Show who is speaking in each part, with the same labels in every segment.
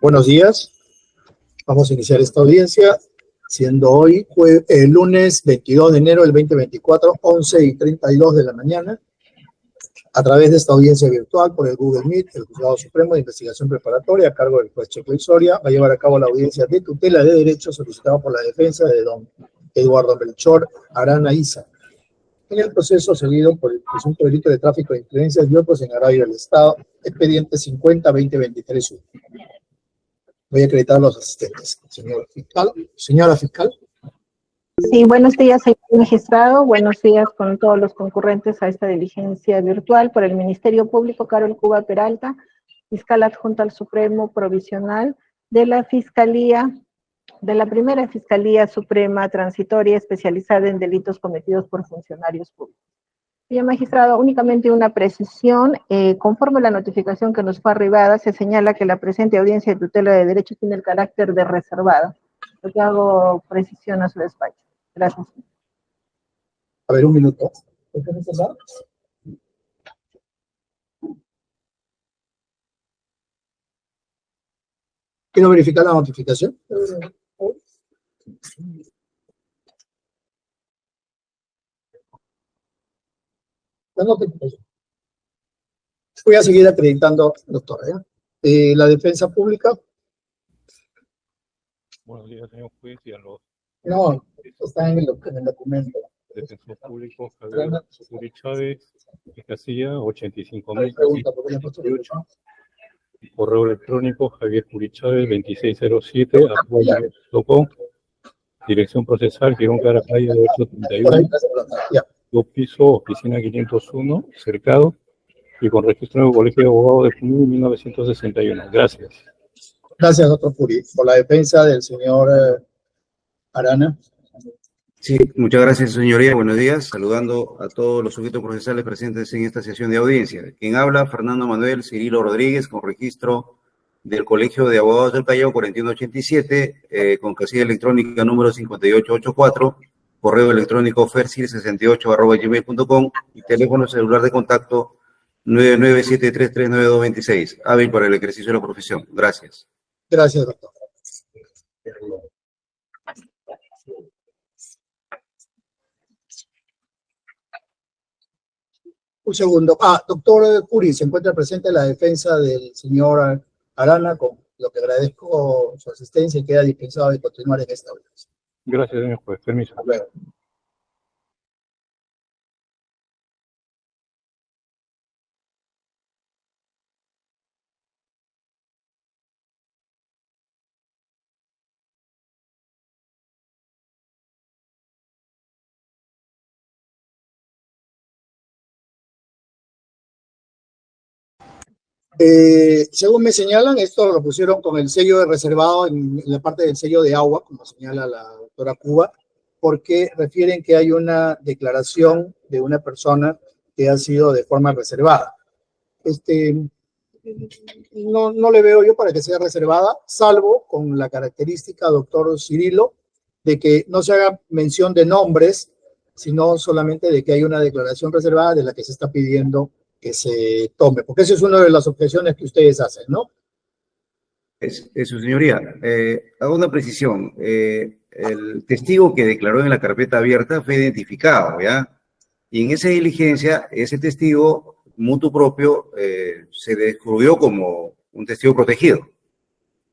Speaker 1: Buenos días. Vamos a iniciar esta audiencia, siendo hoy lunes 22 de enero del 2024, 11:32 de la mañana, a través de esta audiencia virtual por el Google Meet. El Juzgado Supremo de Investigación Preparatoria, a cargo del juez Checo Soria, va a llevar a cabo la audiencia de tutela de derechos solicitada por la defensa de don Eduardo Melchor Arana Isa, en el proceso seguido por el presunto delito de tráfico de influencias y otros en agravio del Estado, expediente 50-2023. Voy a acreditar a los asistentes. Señor fiscal, señora fiscal.
Speaker 2: Sí, buenos días, señor magistrado. Buenos días con todos los concurrentes a esta diligencia virtual por el Ministerio Público. Carol Cuba Peralta, fiscal adjunta al Supremo provisional de la Fiscalía, de la Primera Fiscalía Suprema Transitoria especializada en delitos cometidos por funcionarios públicos. Señor magistrado, únicamente una precisión. Conforme a la notificación que nos fue arribada, se señala que la presente audiencia de tutela de derechos tiene el carácter de reservada. Lo que hago precisión a su despacho. Gracias.
Speaker 1: A ver, un minuto. ¿Por qué reservada? Quiero verificar la notificación. La notificación. Voy a seguir acreditando, doctora. La defensa pública.
Speaker 3: Buenos días, señor juez, y a los...
Speaker 1: No, está en el documento.
Speaker 3: Defensor público, Javier Uri Chávez, de Casilla, 85.000.
Speaker 1: Pregunta, ¿por qué le he puesto
Speaker 3: 88. Correo electrónico, Javier Uri Chávez, 2607, Dirección procesal, Girón Caracay, 831. Dos pisos, oficina 501, cercado, y con registro en el Colegio de Abogados de junio de 1961. Gracias.
Speaker 1: Gracias, doctor Puri, por la defensa del señor Arana.
Speaker 4: Sí, muchas gracias, señoría. Buenos días. Saludando a todos los sujetos procesales presentes en esta sesión de audiencia. Quien habla, Fernando Manuel Cirilo Rodríguez, con registro del Colegio de Abogados del Callao 4187, con casilla electrónica número 5884, correo electrónico fercir68@gmail.com y teléfono celular de contacto 997339226, hábil para el ejercicio de la profesión. Gracias.
Speaker 1: Gracias, doctor. Un segundo. Doctor Puri, se encuentra presente la defensa del señor Arana, con lo que agradezco su asistencia y queda dispensado de continuar en esta audiencia.
Speaker 3: Gracias, señor juez. Permiso.
Speaker 1: Luego. Según me señalan, esto lo pusieron con el sello de reservado en la parte del sello de agua, como señala la doctora Cuba, porque refieren que hay una declaración de una persona que ha sido de forma reservada. No le veo yo para que sea reservada, salvo con la característica, doctor Cirilo, de que no se haga mención de nombres, sino solamente de que hay una declaración reservada de la que se está pidiendo que se tome, porque esa es una de las objeciones que ustedes hacen, ¿no?
Speaker 4: Su señoría, hago una precisión. El testigo que declaró en la carpeta abierta fue identificado, ¿ya? Y en esa diligencia, ese testigo, mutuo propio, se descubrió como un testigo protegido.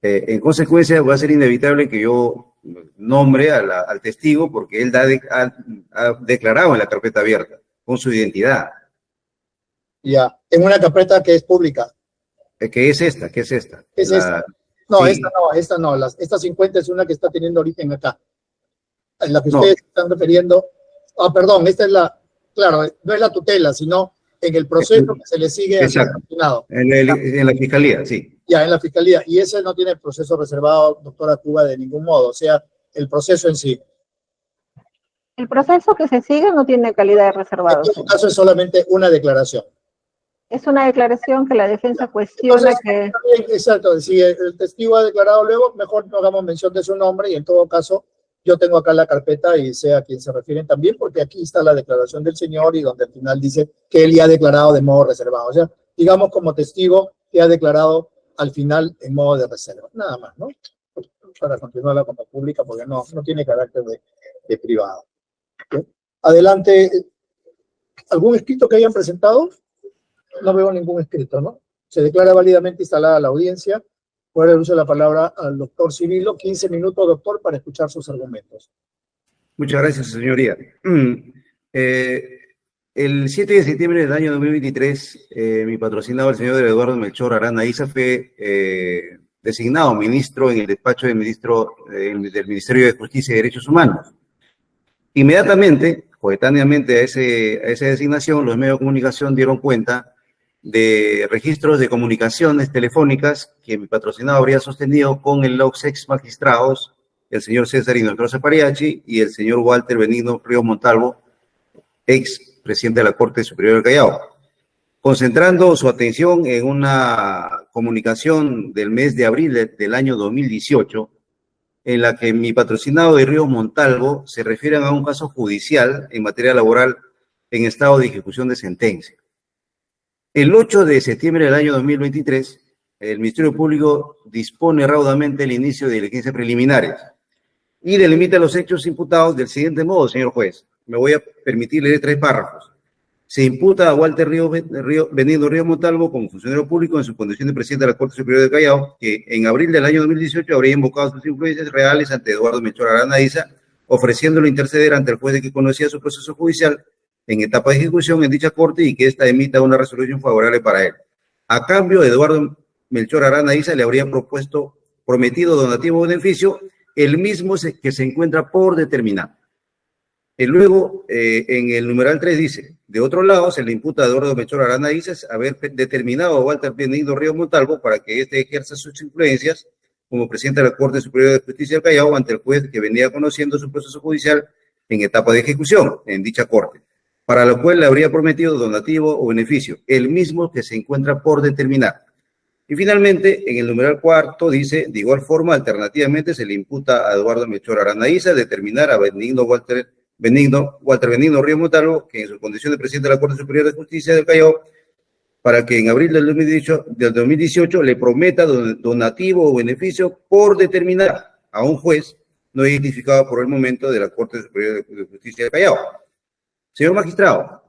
Speaker 4: En consecuencia, va a ser inevitable que yo nombre al testigo porque él ha declarado en la carpeta abierta con su identidad.
Speaker 1: Ya, en una carpeta que es pública.
Speaker 4: ¿Qué es esta? ¿Qué es esta?
Speaker 1: ¿Es esta? No,
Speaker 4: sí.
Speaker 1: esta no. Esta 50 es una que está teniendo origen acá. En la que ustedes están refiriendo. Perdón, esta es claro, no es la tutela, sino en el proceso que se le sigue al sancionado.
Speaker 4: En la fiscalía, sí.
Speaker 1: Ya, en la fiscalía. Y ese no tiene proceso reservado, doctora Cuba, de ningún modo. O sea, el proceso en sí.
Speaker 2: El proceso que se sigue no tiene calidad de reservado.
Speaker 1: En este caso es solamente una declaración.
Speaker 2: Es una declaración que la defensa cuestiona.
Speaker 1: Entonces, exacto, si el testigo ha declarado luego, mejor no hagamos mención de su nombre y en todo caso yo tengo acá la carpeta y sé a quién se refieren también, porque aquí está la declaración del señor y donde al final dice que él ya ha declarado de modo reservado. O sea, digamos como testigo que ha declarado al final en modo de reserva. Nada más, ¿no? Para continuarla como pública, porque no tiene carácter de privado. ¿Okay? Adelante. ¿Algún escrito que hayan presentado? No veo ningún escrito, ¿no? Se declara válidamente instalada la audiencia. Por el uso de la palabra al doctor Cirilo. 15 minutos, doctor, para escuchar sus argumentos.
Speaker 4: Muchas gracias, señoría. El 7 de septiembre del año 2023, mi patrocinado, el señor Eduardo Melchor Arana Isa, fue designado ministro en el despacho del Ministerio de Justicia y Derechos Humanos. Inmediatamente, coetáneamente a esa designación, los medios de comunicación dieron cuenta de registros de comunicaciones telefónicas que mi patrocinado habría sostenido con los ex magistrados, el señor César Hinojosa Pariachi y el señor Walter Benigno Ríos Montalvo, ex presidente de la Corte Superior del Callao, concentrando su atención en una comunicación del mes de abril del año 2018, en la que mi patrocinado de Ríos Montalvo se refieren a un caso judicial en materia laboral en estado de ejecución de sentencia. El 8 de septiembre del año 2023, el Ministerio Público dispone raudamente el inicio de diligencias preliminares y delimita los hechos imputados del siguiente modo, señor juez. Me voy a permitir leer 3 párrafos. Se imputa a Walter Benigno Ríos Montalvo como funcionario público en su condición de presidente de la Corte Superior del Callao, que en abril del año 2018 habría invocado sus influencias reales ante Eduardo Melchor Arana Isa, ofreciéndolo interceder ante el juez de que conocía su proceso judicial en etapa de ejecución en dicha corte y que ésta emita una resolución favorable para él. A cambio, Eduardo Melchor Arana Isa le habría prometido donativo o beneficio, el mismo que se encuentra por determinar. Luego, en el numeral 3 dice, de otro lado, se le imputa a Eduardo Melchor Arana Isa haber determinado a Walter Benigno Ríos Montalvo para que éste ejerza sus influencias como presidente de la Corte Superior de Justicia del Callao ante el juez que venía conociendo su proceso judicial en etapa de ejecución en dicha corte, para lo cual le habría prometido donativo o beneficio, el mismo que se encuentra por determinar. Y finalmente, en el numeral 4 dice, de igual forma, alternativamente se le imputa a Eduardo Melchor Arana Isa determinar a Walter Benigno Ríos Montalvo, que en su condición de presidente de la Corte Superior de Justicia del Callao, para que en abril del 2018 le prometa donativo o beneficio por determinar a un juez no identificado por el momento de la Corte Superior de Justicia del Callao. Señor magistrado,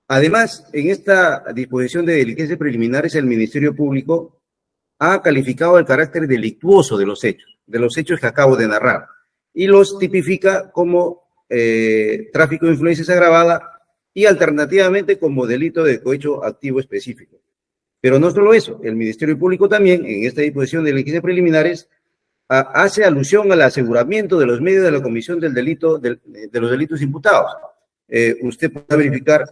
Speaker 4: además, en esta disposición de diligencias preliminares, el Ministerio Público ha calificado el carácter delictuoso de los hechos que acabo de narrar, y los tipifica como tráfico de influencias agravada y alternativamente como delito de cohecho activo específico. Pero no solo eso, el Ministerio Público también, en esta disposición de diligencias preliminares, hace alusión al aseguramiento de los medios de la comisión del delito, de los delitos imputados. Usted puede verificar,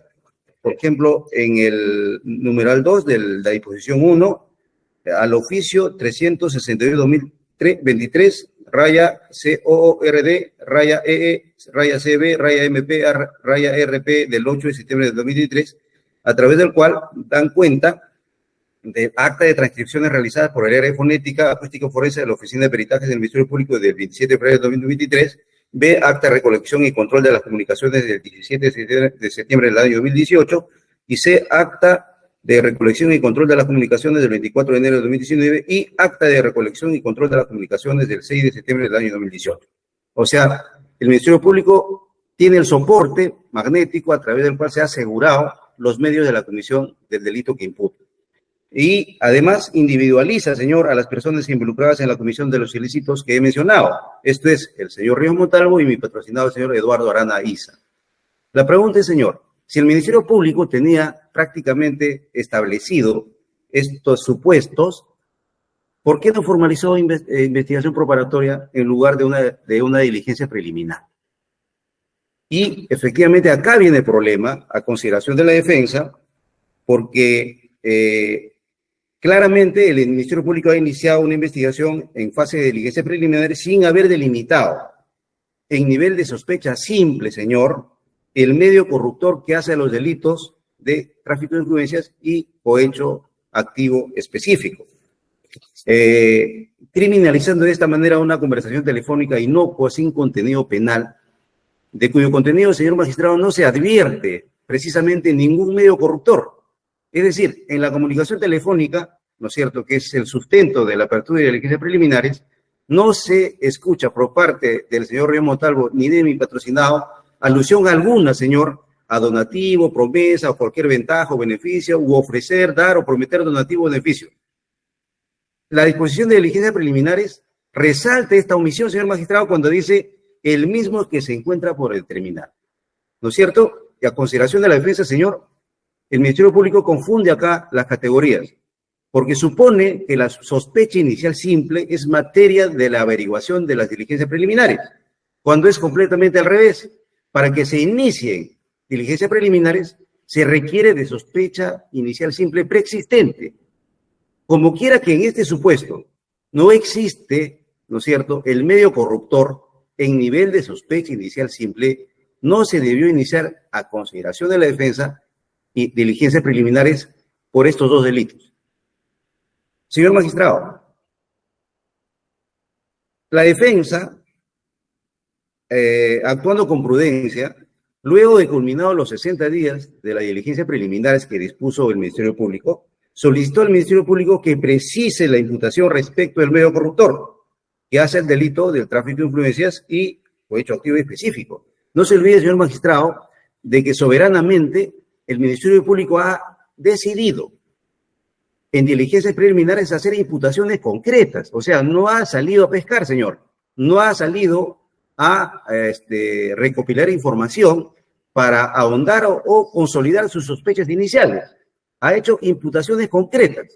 Speaker 4: por ejemplo, en el numeral 2 de la disposición 1, al oficio 362-2023, raya COORD, raya EE, raya CB, raya MP, raya RP del 8 de septiembre de 2023, a través del cual dan cuenta del acta de transcripciones realizadas por el área de fonética acústica forense de la Oficina de Peritajes del Ministerio Público del 27 de febrero de 2023, B, acta de recolección y control de las comunicaciones del 17 de septiembre del año 2018, y C, acta de recolección y control de las comunicaciones del 24 de enero de 2019 y acta de recolección y control de las comunicaciones del 6 de septiembre del año 2018. O sea, el Ministerio Público tiene el soporte magnético a través del cual se ha asegurado los medios de la comisión del delito que imputa. Y además individualiza, señor, a las personas involucradas en la comisión de los ilícitos que he mencionado. Esto es el señor Ríos Montalvo y mi patrocinado, el señor Eduardo Arana Isa. La pregunta es, señor, si el Ministerio Público tenía prácticamente establecido estos supuestos, ¿por qué no formalizó investigación preparatoria en lugar de una diligencia preliminar? Y efectivamente acá viene el problema, a consideración de la defensa, porque claramente el Ministerio Público ha iniciado una investigación en fase de diligencia preliminar sin haber delimitado en nivel de sospecha simple, señor, el medio corruptor que hace los delitos de tráfico de influencias y cohecho activo específico. Criminalizando de esta manera una conversación telefónica inocua sin contenido penal, de cuyo contenido, señor magistrado, no se advierte precisamente ningún medio corruptor. Es decir, en la comunicación telefónica ¿no es cierto?, que es el sustento de la apertura de diligencias preliminares, no se escucha por parte del señor Río Montalvo ni de mi patrocinado alusión alguna, señor, a donativo, promesa o cualquier ventaja o beneficio, u ofrecer, dar o prometer donativo o beneficio. La disposición de diligencias preliminares resalta esta omisión, señor magistrado, cuando dice el mismo que se encuentra por determinar. ¿No es cierto? Y a consideración de la defensa, señor, el Ministerio Público confunde acá las categorías, porque supone que la sospecha inicial simple es materia de la averiguación de las diligencias preliminares, cuando es completamente al revés. Para que se inicien diligencias preliminares, se requiere de sospecha inicial simple preexistente. Como quiera que en este supuesto no existe, ¿no es cierto?, el medio corruptor en nivel de sospecha inicial simple, no se debió iniciar a consideración de la defensa y diligencias preliminares por estos dos delitos. Señor magistrado, la defensa, actuando con prudencia, luego de culminados los 60 días de las diligencias preliminares que dispuso el Ministerio Público, solicitó al Ministerio Público que precise la imputación respecto del medio corruptor, que hace el delito del tráfico de influencias y o hecho activo específico. No se olvide, señor magistrado, de que soberanamente el Ministerio Público ha decidido en diligencias preliminares hacer imputaciones concretas. O sea, no ha salido a pescar, señor. No ha salido a recopilar información para ahondar o consolidar sus sospechas iniciales. Ha hecho imputaciones concretas.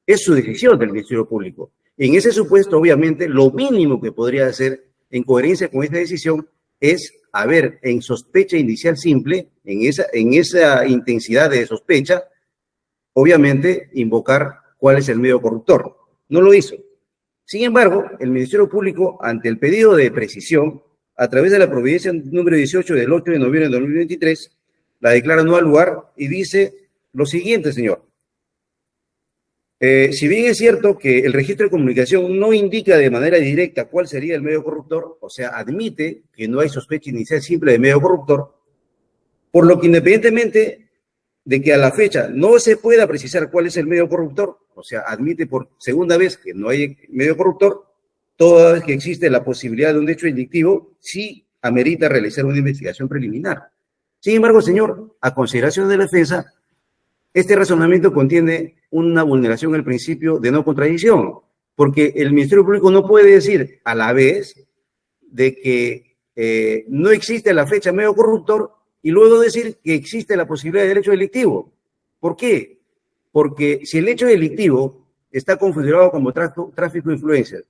Speaker 4: Es su decisión del Ministerio Público. En ese supuesto, obviamente, lo mínimo que podría hacer en coherencia con esta decisión es, en sospecha inicial simple, en esa intensidad de sospecha, obviamente, invocar cuál es el medio corruptor. No lo hizo. Sin embargo, el Ministerio Público, ante el pedido de precisión, a través de la providencia número 18 del 8 de noviembre de 2023, la declara no al lugar y dice lo siguiente, señor. Si bien es cierto que el registro de comunicación no indica de manera directa cuál sería el medio corruptor, o sea, admite que no hay sospecha inicial simple de medio corruptor, por lo que independientemente de que a la fecha no se pueda precisar cuál es el medio corruptor, o sea, admite por segunda vez que no hay medio corruptor, toda vez que existe la posibilidad de un hecho delictivo, sí amerita realizar una investigación preliminar. Sin embargo, señor, a consideración de la defensa, este razonamiento contiene una vulneración del principio de no contradicción, porque el Ministerio Público no puede decir a la vez de que no existe a la fecha medio corruptor y luego decir que existe la posibilidad del hecho delictivo. ¿Por qué? Porque si el hecho delictivo está configurado como tráfico de influencias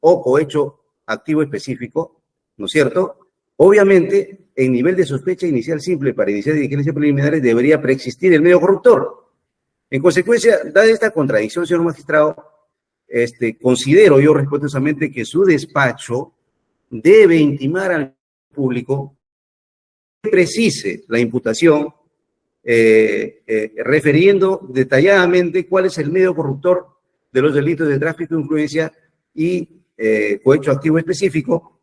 Speaker 4: o cohecho activo específico, ¿no es cierto?, obviamente, en nivel de sospecha inicial simple para iniciar diligencias preliminares debería preexistir el medio corruptor. En consecuencia, dada esta contradicción, señor magistrado, considero yo respetuosamente que su despacho debe intimar al público que precise la imputación, refiriendo detalladamente cuál es el medio corruptor de los delitos de tráfico de influencia y cohecho activo específico,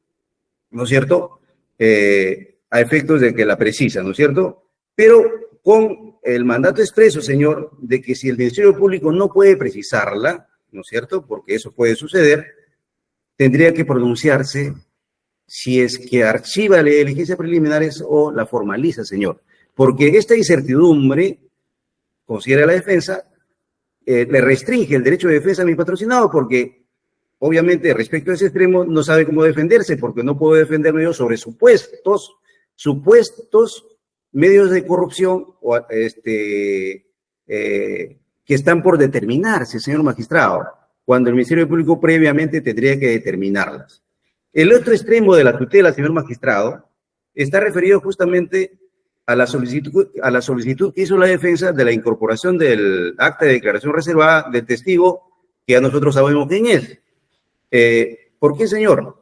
Speaker 4: ¿no es cierto?, a efectos de que la precisa, ¿no es cierto? Pero con el mandato expreso, señor, de que si el Ministerio Público no puede precisarla, ¿no es cierto?, porque eso puede suceder, tendría que pronunciarse si es que archiva las diligencias preliminares o la formaliza, señor. Porque esta incertidumbre, considera la defensa, le restringe el derecho de defensa a mi patrocinado, porque obviamente, respecto a ese extremo, no sabe cómo defenderse, porque no puedo defenderme yo sobre supuestos medios de corrupción que están por determinarse, señor magistrado, cuando el Ministerio Público previamente tendría que determinarlas. El otro extremo de la tutela, señor magistrado, está referido justamente a la solicitud que hizo la defensa de la incorporación del acta de declaración reservada del testigo, que ya nosotros sabemos quién es. ¿Por qué, señor?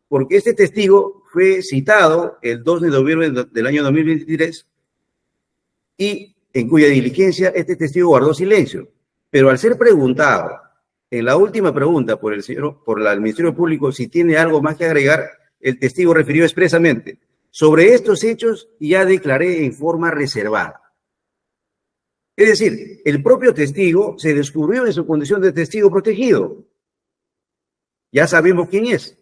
Speaker 4: Porque este testigo fue citado el 2 de noviembre del año 2023 y en cuya diligencia este testigo guardó silencio. Pero al ser preguntado en la última pregunta por el Ministerio Público si tiene algo más que agregar, el testigo refirió expresamente: sobre estos hechos ya declaré en forma reservada. Es decir, el propio testigo se descubrió en su condición de testigo protegido. Ya sabemos quién es.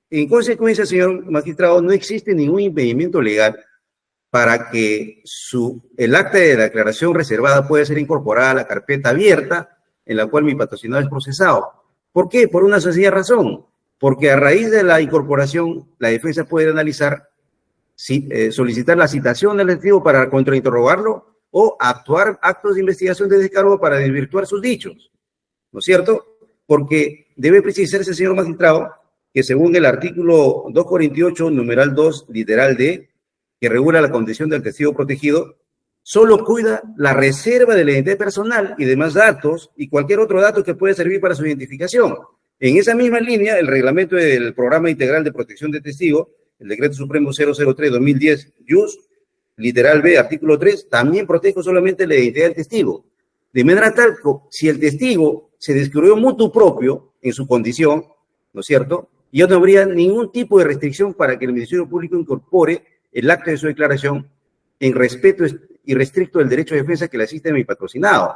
Speaker 4: En consecuencia, señor magistrado, no existe ningún impedimento legal para que el acta de declaración reservada pueda ser incorporada a la carpeta abierta en la cual mi patrocinado es procesado. ¿Por qué? Por una sencilla razón. Porque a raíz de la incorporación, la defensa puede analizar, solicitar la citación del testigo para contrainterrogarlo o actuar actos de investigación de descargo para desvirtuar sus dichos. ¿No es cierto? Porque debe precisarse, señor magistrado, que según el artículo 248, numeral 2, literal D, que regula la condición del testigo protegido, solo cuida la reserva de la identidad personal y demás datos y cualquier otro dato que pueda servir para su identificación. En esa misma línea, el reglamento del Programa Integral de Protección de Testigos, el Decreto Supremo 003-2010, JUS, literal B, artículo 3, también protege solamente la identidad del testigo. De manera tal que si el testigo se descubrió mutuo propio en su condición, ¿no es cierto?, ya no habría ningún tipo de restricción para que el Ministerio Público incorpore el acta de su declaración en respeto irrestricto del derecho de defensa que le asiste a mi patrocinado.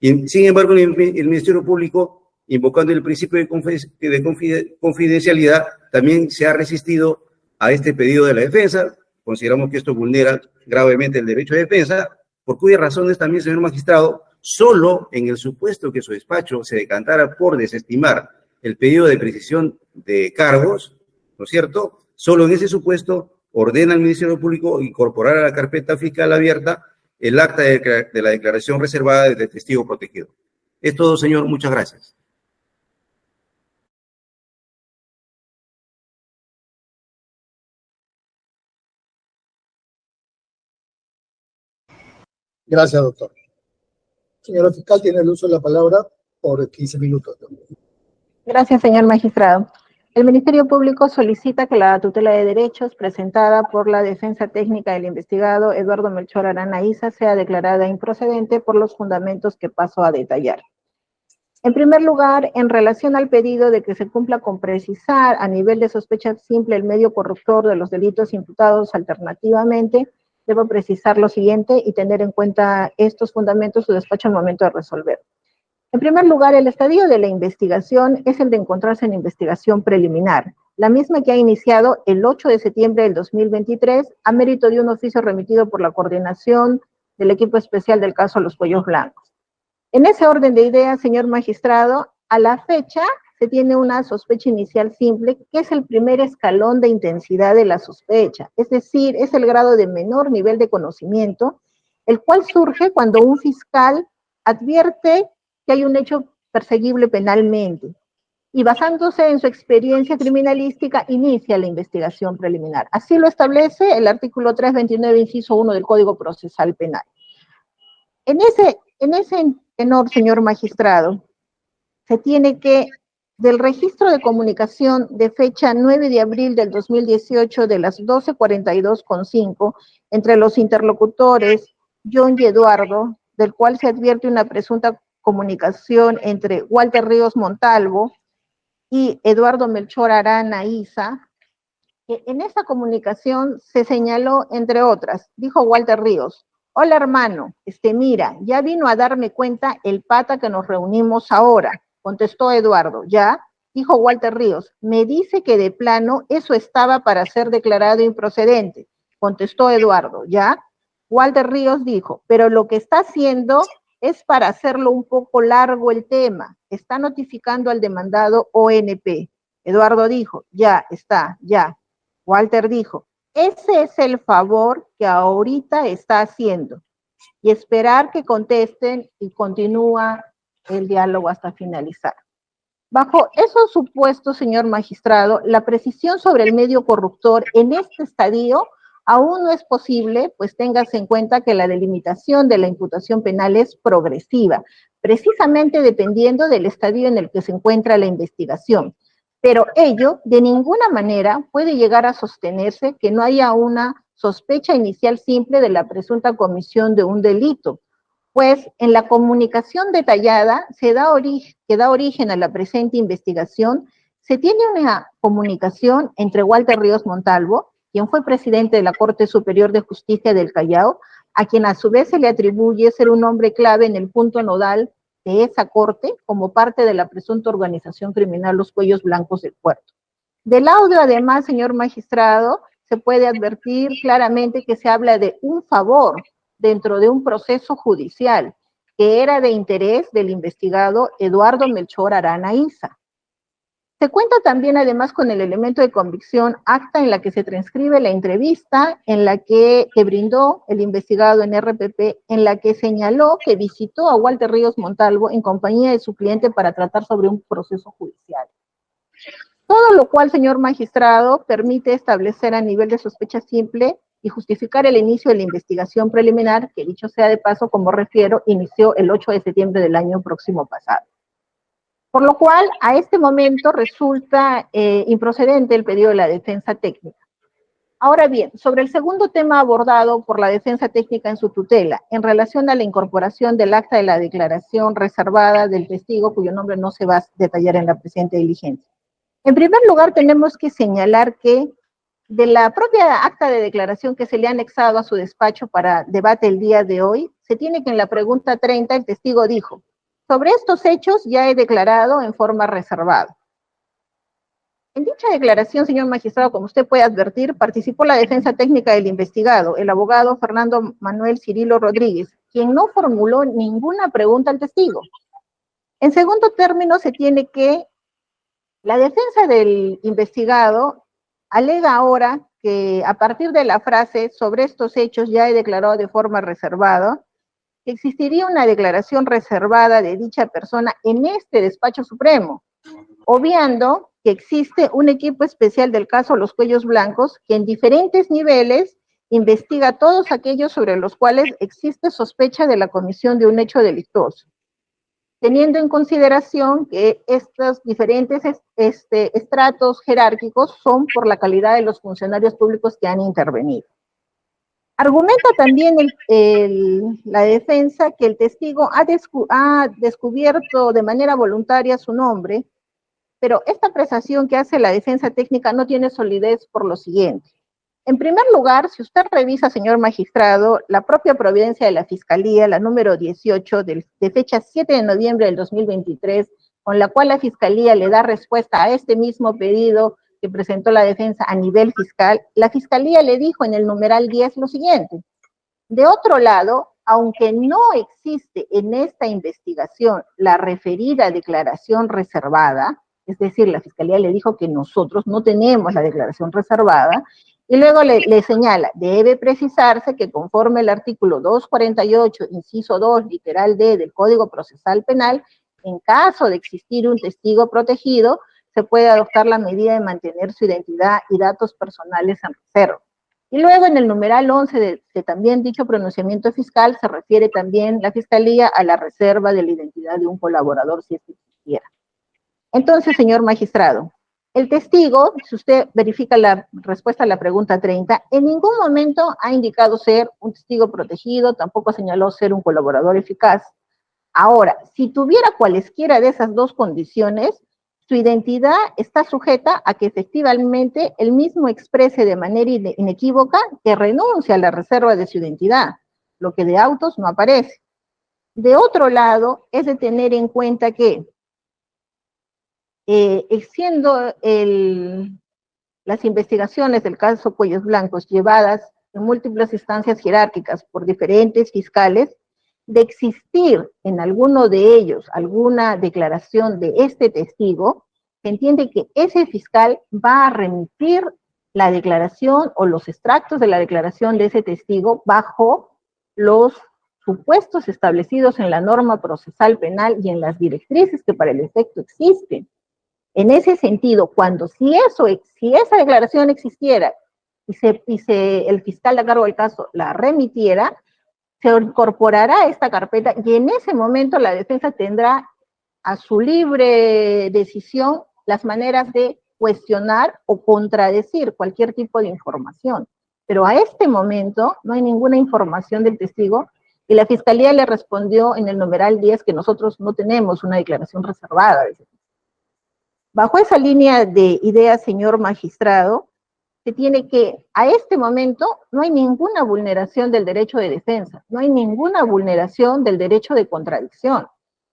Speaker 4: Y, sin embargo, el Ministerio Público, invocando el principio de confidencialidad, también se ha resistido a este pedido de la defensa. Consideramos que esto vulnera gravemente el derecho de defensa, por cuyas razones también, señor magistrado, solo en el supuesto que su despacho se decantara por desestimar el pedido de precisión de cargos, ¿no es cierto?, solo en ese supuesto ordena al Ministerio Público incorporar a la carpeta fiscal abierta el acta de la declaración reservada de testigo protegido. Es todo, señor. Muchas gracias.
Speaker 1: Gracias, doctor. Señora fiscal, tiene el uso de la palabra por 15 minutos.
Speaker 2: Gracias, señor magistrado. El Ministerio Público solicita que la tutela de derechos presentada por la defensa técnica del investigado Eduardo Melchor Arana Isa sea declarada improcedente por los fundamentos que paso a detallar. En primer lugar, en relación al pedido de que se cumpla con precisar a nivel de sospecha simple el medio corruptor de los delitos imputados alternativamente, debo precisar lo siguiente y tener en cuenta estos fundamentos su despacho al momento de resolver. En primer lugar, el estadio de la investigación es el de encontrarse en investigación preliminar, la misma que ha iniciado el 8 de septiembre del 2023 a mérito de un oficio remitido por la coordinación del equipo especial del caso Los Cuellos Blancos. En ese orden de ideas, señor magistrado, a la fecha se tiene una sospecha inicial simple, que es el primer escalón de intensidad de la sospecha, es decir, es el grado de menor nivel de conocimiento, el cual surge cuando un fiscal advierte que hay un hecho perseguible penalmente y basándose en su experiencia criminalística inicia la investigación preliminar. Así lo establece el artículo 329, inciso 1 del Código Procesal Penal. En ese tenor, señor magistrado, se tiene que, del registro de comunicación de fecha 9 de abril del 2018 de las 12:42:5 entre los interlocutores John y Eduardo, del cual se advierte una presunta comunicación entre Walter Ríos Montalvo y Eduardo Melchor Arana Isa, que en esa comunicación se señaló, entre otras, dijo Walter Ríos: hola hermano, mira, ya vino a darme cuenta el pata que nos reunimos ahora, contestó Eduardo. ¿Ya? Dijo Walter Ríos, me dice que de plano eso estaba para ser declarado improcedente, contestó Eduardo. ¿Ya? Walter Ríos dijo, pero lo que está haciendo es para hacerlo un poco largo el tema, está notificando al demandado ONP. Eduardo dijo, ya está, ya. Walter dijo, ese es el favor que ahorita está haciendo, y esperar que contesten y continúa el diálogo hasta finalizar. Bajo esos supuestos, señor magistrado, la precisión sobre el medio corruptor en este estadio aún no es posible, pues téngase en cuenta que la delimitación de la imputación penal es progresiva, precisamente dependiendo del estadio en el que se encuentra la investigación. Pero ello, de ninguna manera, puede llegar a sostenerse que no haya una sospecha inicial simple de la presunta comisión de un delito, pues en la comunicación detallada que da origen a la presente investigación, se tiene una comunicación entre Walter Ríos Montalvo, quien fue presidente de la Corte Superior de Justicia del Callao, a quien a su vez se le atribuye ser un hombre clave en el punto nodal de esa corte como parte de la presunta organización criminal Los Cuellos Blancos del Puerto. Del audio, además, señor magistrado, se puede advertir claramente que se habla de un favor dentro de un proceso judicial que era de interés del investigado Eduardo Melchor Arana Isa. Se cuenta también, además, con el elemento de convicción, acta en la que se transcribe la entrevista en la que brindó el investigado en RPP, en la que señaló que visitó a Walter Ríos Montalvo en compañía de su cliente para tratar sobre un proceso judicial. Todo lo cual, señor magistrado, permite establecer a nivel de sospecha simple y justificar el inicio de la investigación preliminar, que dicho sea de paso, como refiero, inició el 8 de septiembre del año próximo pasado. Por lo cual, a este momento resulta improcedente el pedido de la defensa técnica. Ahora bien, sobre el segundo tema abordado por la defensa técnica en su tutela, en relación a la incorporación del acta de la declaración reservada del testigo, cuyo nombre no se va a detallar en la presente diligencia. En primer lugar, tenemos que señalar que de la propia acta de declaración que se le ha anexado a su despacho para debate el día de hoy, se tiene que en la pregunta 30 el testigo dijo: sobre estos hechos ya he declarado en forma reservada. En dicha declaración, señor magistrado, como usted puede advertir, participó la defensa técnica del investigado, el abogado Fernando Manuel Cirilo Rodríguez, quien no formuló ninguna pregunta al testigo. En segundo término, se tiene que la defensa del investigado alega ahora que a partir de la frase sobre estos hechos ya he declarado de forma reservada, que existiría una declaración reservada de dicha persona en este despacho supremo, obviando que existe un equipo especial del caso Los Cuellos Blancos que en diferentes niveles investiga todos aquellos sobre los cuales existe sospecha de la comisión de un hecho delictuoso, teniendo en consideración que estos diferentes estratos jerárquicos son por la calidad de los funcionarios públicos que han intervenido. Argumenta también la defensa que el testigo ha descubierto de manera voluntaria su nombre, pero esta apreciación que hace la defensa técnica no tiene solidez por lo siguiente. En primer lugar, si usted revisa, señor magistrado, la propia providencia de la Fiscalía, la número 18, de fecha 7 de noviembre del 2023, con la cual la Fiscalía le da respuesta a este mismo pedido que presentó la defensa a nivel fiscal, la Fiscalía le dijo en el numeral 10 lo siguiente: de otro lado, aunque no existe en esta investigación la referida declaración reservada, es decir, la Fiscalía le dijo que nosotros no tenemos la declaración reservada, y luego le señala, debe precisarse que conforme el artículo 248, inciso 2, literal D del Código Procesal Penal, en caso de existir un testigo protegido, se puede adoptar la medida de mantener su identidad y datos personales en reserva. Y luego en el numeral 11 de también dicho pronunciamiento fiscal se refiere también la Fiscalía a la reserva de la identidad de un colaborador si es que existiera. Entonces, señor magistrado, el testigo, si usted verifica la respuesta a la pregunta 30, en ningún momento ha indicado ser un testigo protegido, tampoco señaló ser un colaborador eficaz. Ahora, si tuviera cualesquiera de esas dos condiciones, su identidad está sujeta a que efectivamente él mismo exprese de manera inequívoca que renuncia a la reserva de su identidad, lo que de autos no aparece. De otro lado, es de tener en cuenta que, siendo las investigaciones del caso Cuellos Blancos llevadas en múltiples instancias jerárquicas por diferentes fiscales, de existir en alguno de ellos alguna declaración de este testigo, se entiende que ese fiscal va a remitir la declaración o los extractos de la declaración de ese testigo bajo los supuestos establecidos en la norma procesal penal y en las directrices que para el efecto existen. En ese sentido, si esa declaración existiera y el fiscal a cargo del caso la remitiera, se incorporará a esta carpeta y en ese momento la defensa tendrá a su libre decisión las maneras de cuestionar o contradecir cualquier tipo de información. Pero a este momento no hay ninguna información del testigo y la Fiscalía le respondió en el numeral 10 que nosotros no tenemos una declaración reservada. Bajo esa línea de ideas, señor magistrado, se tiene que, a este momento, no hay ninguna vulneración del derecho de defensa, no hay ninguna vulneración del derecho de contradicción.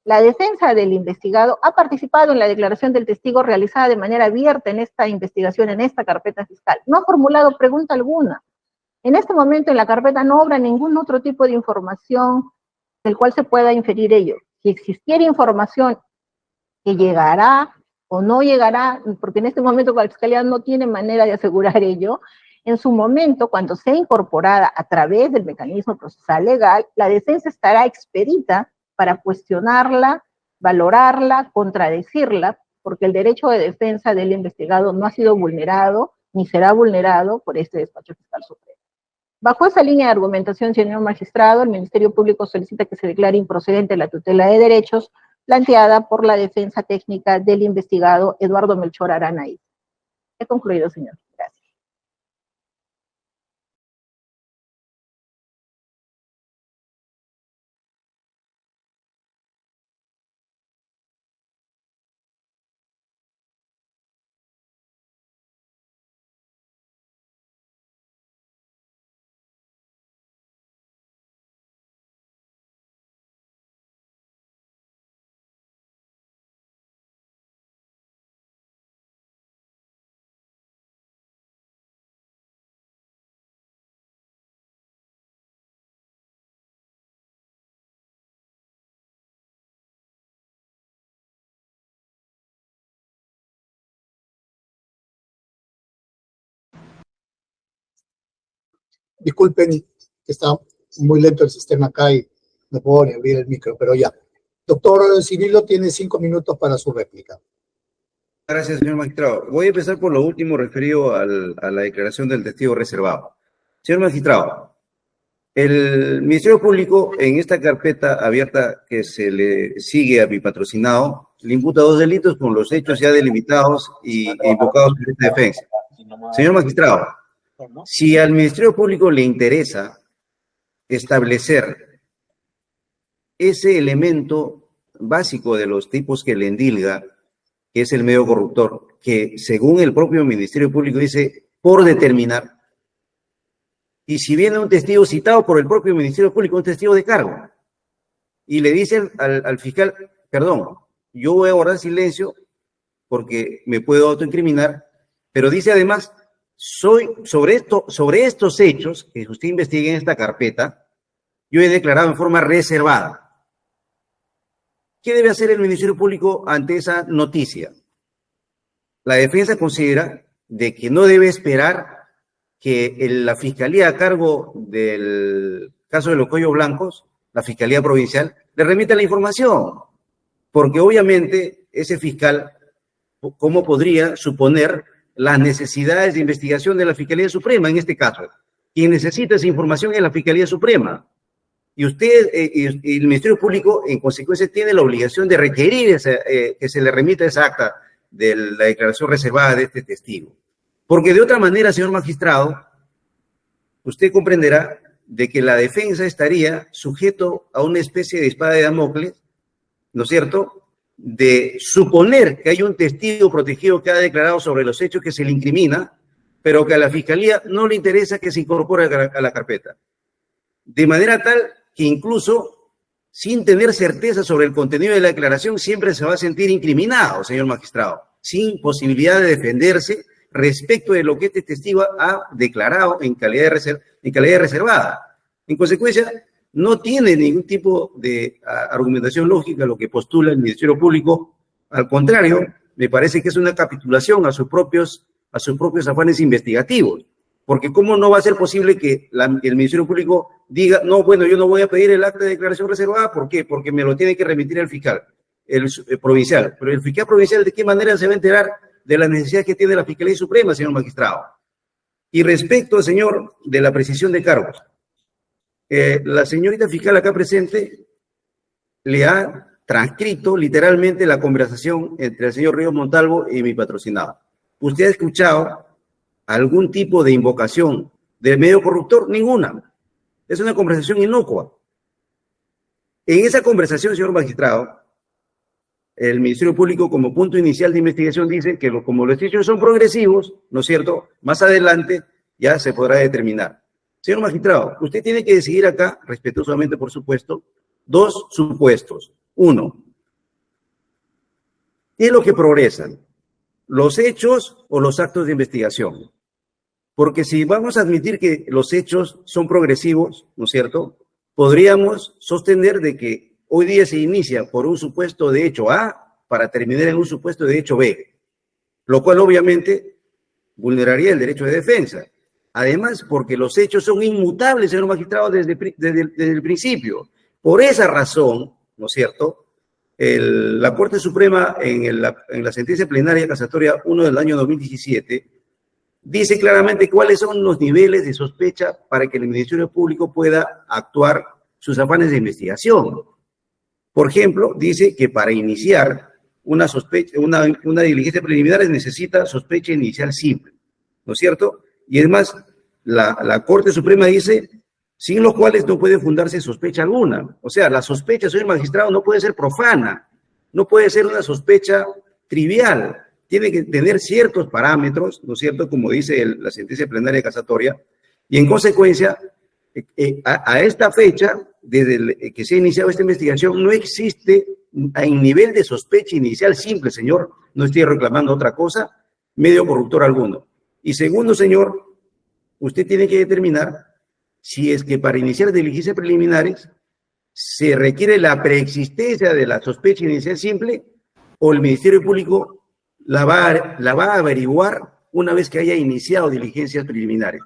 Speaker 2: La defensa del investigado ha participado en la declaración del testigo realizada de manera abierta en esta investigación, en esta carpeta fiscal. No ha formulado pregunta alguna. En este momento en la carpeta no obra ningún otro tipo de información del cual se pueda inferir ello. Si existiera información que llegará o no llegará, porque en este momento la Fiscalía no tiene manera de asegurar ello, en su momento, cuando sea incorporada a través del mecanismo procesal legal, la defensa estará expedita para cuestionarla, valorarla, contradecirla, porque el derecho de defensa del investigado no ha sido vulnerado, ni será vulnerado por este despacho fiscal supremo. Bajo esa línea de argumentación, señor magistrado, el Ministerio Público solicita que se declare improcedente la tutela de derechos planteada por la defensa técnica del investigado Eduardo Melchor Arana. He concluido, señor. Gracias.
Speaker 1: Disculpen que está muy lento el sistema acá y no puedo ni abrir el micro, pero ya. Doctor Cirilo tiene 5 minutos para su réplica.
Speaker 4: Gracias, señor magistrado. Voy a empezar por lo último referido a la declaración del testigo reservado. Señor magistrado, el Ministerio Público en esta carpeta abierta que se le sigue a mi patrocinado, le imputa 2 delitos con los hechos ya delimitados e invocados por esta defensa. Señor magistrado, si al Ministerio Público le interesa establecer ese elemento básico de los tipos que le endilga, que es el medio corruptor, que según el propio Ministerio Público dice por determinar, y si viene un testigo citado por el propio Ministerio Público, un testigo de cargo, y le dicen al fiscal, perdón, yo voy a guardar silencio porque me puedo autoincriminar, pero dice además, sobre estos hechos que usted investigue en esta carpeta, yo he declarado en forma reservada. ¿Qué debe hacer el Ministerio Público ante esa noticia? La defensa considera de que no debe esperar que la Fiscalía a cargo del caso de los cuellos blancos, la Fiscalía Provincial, le remita la información, porque obviamente ese fiscal, ¿cómo podría suponer las necesidades de investigación de la Fiscalía Suprema en este caso? Quien necesita esa información es la Fiscalía Suprema. Y usted, y el Ministerio Público, en consecuencia, tiene la obligación de requerir que se le remita esa acta de la declaración reservada de este testigo. Porque de otra manera, señor magistrado, usted comprenderá de que la defensa estaría sujeto a una especie de espada de Damocles, ¿no es cierto?, de suponer que hay un testigo protegido que ha declarado sobre los hechos que se le incrimina, pero que a la Fiscalía no le interesa que se incorpore a la carpeta. De manera tal que incluso, sin tener certeza sobre el contenido de la declaración, siempre se va a sentir incriminado, señor magistrado, sin posibilidad de defenderse respecto de lo que este testigo ha declarado en calidad de reservada. En consecuencia, no tiene ningún tipo de argumentación lógica lo que postula el Ministerio Público. Al contrario, me parece que es una capitulación a sus propios afanes investigativos. Porque ¿cómo no va a ser posible que el Ministerio Público diga, no, bueno, yo no voy a pedir el acta de declaración reservada? ¿Por qué? Porque me lo tiene que remitir el fiscal, el provincial. Pero el fiscal provincial, ¿de qué manera se va a enterar de la necesidad que tiene la Fiscalía Suprema, señor magistrado? Y respecto, señor, de la precisión de cargos, la señorita fiscal acá presente le ha transcrito literalmente la conversación entre el señor Ríos Montalvo y mi patrocinado. ¿Usted ha escuchado algún tipo de invocación del medio corruptor? Ninguna. Es una conversación inocua. En esa conversación, señor magistrado, el Ministerio Público como punto inicial de investigación dice que como los hechos son progresivos, ¿no es cierto?, más adelante ya se podrá determinar. Señor magistrado, usted tiene que decidir acá, respetuosamente por supuesto, dos supuestos. Uno, ¿qué es lo que progresan? ¿Los hechos o los actos de investigación? Porque si vamos a admitir que los hechos son progresivos, ¿no es cierto?, podríamos sostener de que hoy día se inicia por un supuesto de hecho A para terminar en un supuesto de hecho B, lo cual obviamente vulneraría el derecho de defensa. Además, porque los hechos son inmutables, señor magistrado, desde el principio. Por esa razón, ¿no es cierto?, la Corte Suprema en la sentencia plenaria casatoria 1 del año 2017 dice claramente cuáles son los niveles de sospecha para que el Ministerio Público pueda actuar sus afanes de investigación. Por ejemplo, dice que para iniciar una diligencia preliminar necesita sospecha inicial simple, ¿no es cierto? Y además, la Corte Suprema dice, sin los cuales no puede fundarse sospecha alguna. O sea, la sospecha, señor magistrado, no puede ser profana, no puede ser una sospecha trivial, tiene que tener ciertos parámetros, ¿no es cierto?, como dice la sentencia plenaria casatoria, y en consecuencia, a esta fecha, desde que se ha iniciado esta investigación, no existe en nivel de sospecha inicial simple, señor, no estoy reclamando otra cosa, medio corruptor alguno. Y segundo, señor, usted tiene que determinar si es que para iniciar diligencias preliminares se requiere la preexistencia de la sospecha inicial simple o el Ministerio Público la va a averiguar una vez que haya iniciado diligencias preliminares.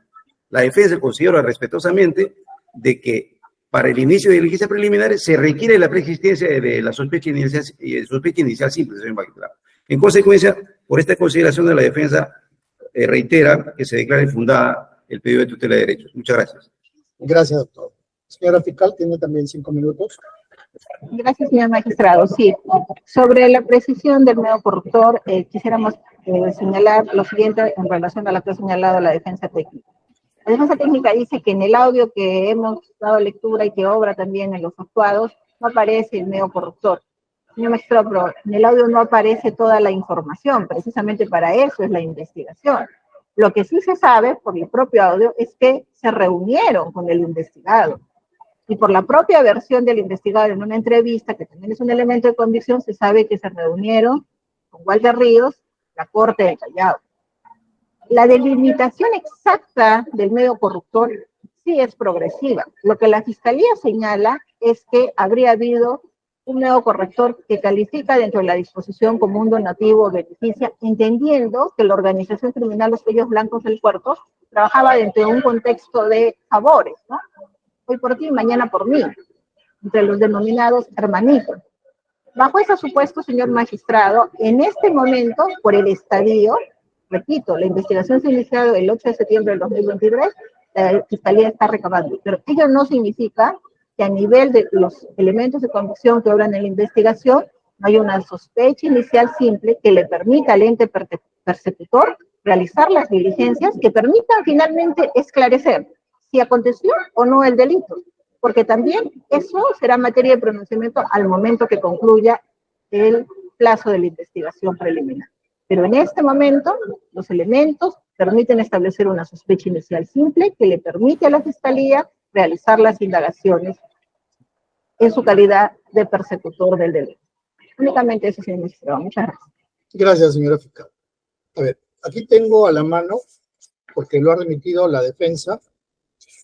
Speaker 4: La defensa considera respetuosamente de que para el inicio de diligencias preliminares se requiere la preexistencia de la sospecha inicial simple, señor magistrado. En consecuencia, por esta consideración de la defensa, reitera que se declare fundada el pedido de tutela de derechos. Muchas gracias.
Speaker 1: Gracias, doctor. Señora fiscal, tiene también 5 minutos.
Speaker 2: Gracias, señor magistrado. Sí, sobre la precisión del medio corruptor, quisiéramos señalar lo siguiente en relación a lo que ha señalado la defensa técnica. La defensa técnica dice que en el audio que hemos dado lectura y que obra también en los actuados, no aparece el medio corruptor. Señor magistrado, pero en el audio no aparece toda la información, precisamente para eso es la investigación. Lo que sí se sabe por el propio audio es que se reunieron con el investigado. Y por la propia versión del investigado en una entrevista, que también es un elemento de convicción, se sabe que se reunieron con Walter Ríos, la Corte del Callao. La delimitación exacta del medio corruptor sí es progresiva. Lo que la Fiscalía señala es que habría habido un medio corrector que califica dentro de la disposición como un donativo o beneficia, entendiendo que la organización criminal Los Cuellos Blancos del Puerto trabajaba dentro de un contexto de favores, ¿no? Hoy por ti, mañana por mí, entre los denominados hermanitos. Bajo ese supuesto, señor magistrado, en este momento, por el estadio, repito, la investigación se ha iniciado el 8 de septiembre del 2023, la Fiscalía está recabando, pero ello no significa que a nivel de los elementos de convicción que obran en la investigación, no hay una sospecha inicial simple que le permita al ente persecutor realizar las diligencias que permitan finalmente esclarecer si aconteció o no el delito, porque también eso será materia de pronunciamiento al momento que concluya el plazo de la investigación preliminar. Pero en este momento, los elementos permiten establecer una sospecha inicial simple que le permite a la Fiscalía realizar las indagaciones en su calidad de persecutor del delito. Únicamente eso, señor magistrado. Muchas gracias.
Speaker 1: Gracias, señora fiscal. A ver, aquí tengo a la mano, porque lo ha remitido la defensa,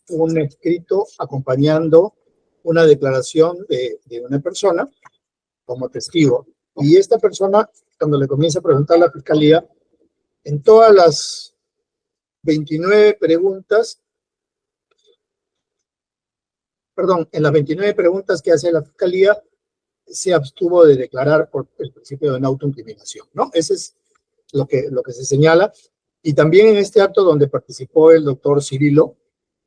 Speaker 1: un escrito acompañando una declaración de una persona como testigo. Y esta persona, cuando le comienza a preguntar a la fiscalía, en todas las 29 preguntas, en las 29 preguntas que hace la fiscalía, se abstuvo de declarar por el principio de no autoincriminación, ¿no? Ese es lo que se señala. Y también en este acto donde participó el doctor Cirilo,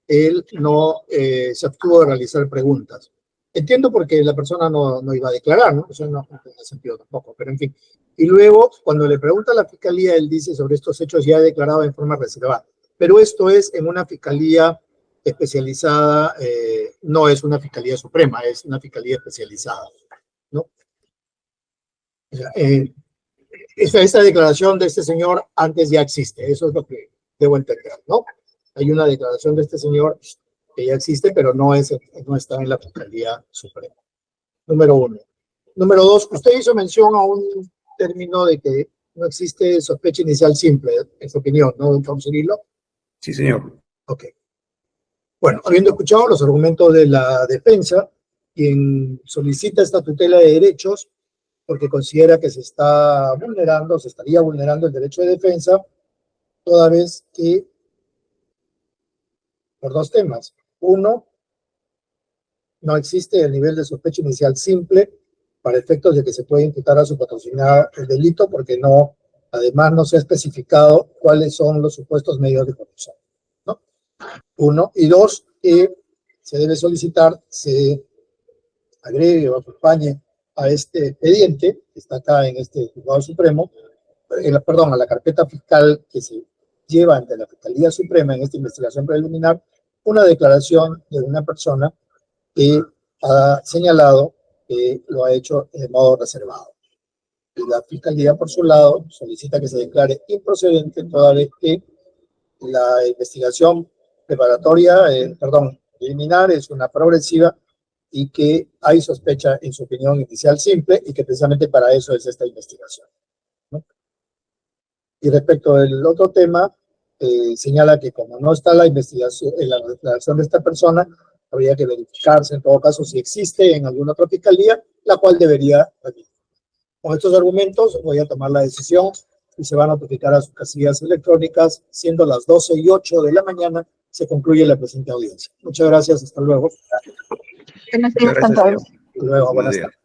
Speaker 1: él no se abstuvo de realizar preguntas. Entiendo porque la persona no iba a declarar, ¿no? Eso no tiene sentido tampoco, pero en fin. Y luego, cuando le pregunta a la fiscalía, él dice sobre estos hechos ya ha declarado en forma reservada. Pero esto es en una fiscalía especializada, no es una fiscalía suprema, es una fiscalía especializada, ¿no? Esta declaración de este señor antes ya existe, eso es lo que debo entender, ¿no? Hay una declaración de este señor que ya existe, pero no está en la Fiscalía Suprema. Número uno. Número dos, usted hizo mención a un término de que no existe sospecha inicial simple, en su opinión, ¿no, don Cirilo?
Speaker 4: Sí, señor.
Speaker 1: Ok. Bueno, habiendo escuchado los argumentos de la defensa, quien solicita esta tutela de derechos porque considera que se estaría vulnerando el derecho de defensa, toda vez que, por dos temas. Uno, no existe el nivel de sospecha inicial simple para efectos de que se pueda imputar a su patrocinado el delito, porque además no se ha especificado cuáles son los supuestos medios de corrupción, ¿no? Uno. Y dos, que se debe solicitar, se agregue o acompañe a este expediente, que está acá en este Juzgado Supremo, a la carpeta fiscal que se lleva ante la Fiscalía Suprema en esta investigación preliminar, una declaración de una persona que ha señalado que lo ha hecho de modo reservado. Y la Fiscalía, por su lado, solicita que se declare improcedente toda vez que la investigación preliminar es una progresiva y que hay sospecha, en su opinión, inicial simple, y que precisamente para eso es esta investigación, ¿no? Y respecto del otro tema, señala que como no está la investigación, en la declaración de esta persona, habría que verificarse en todo caso si existe en alguna otra fiscalía, la cual debería remitir. Con estos argumentos voy a tomar la decisión y se va a notificar a sus casillas electrónicas, siendo las 12:08 de la mañana, se concluye la presente audiencia. Muchas gracias, hasta luego.
Speaker 2: Buenos días a todos.
Speaker 1: Hasta luego, buenas tardes.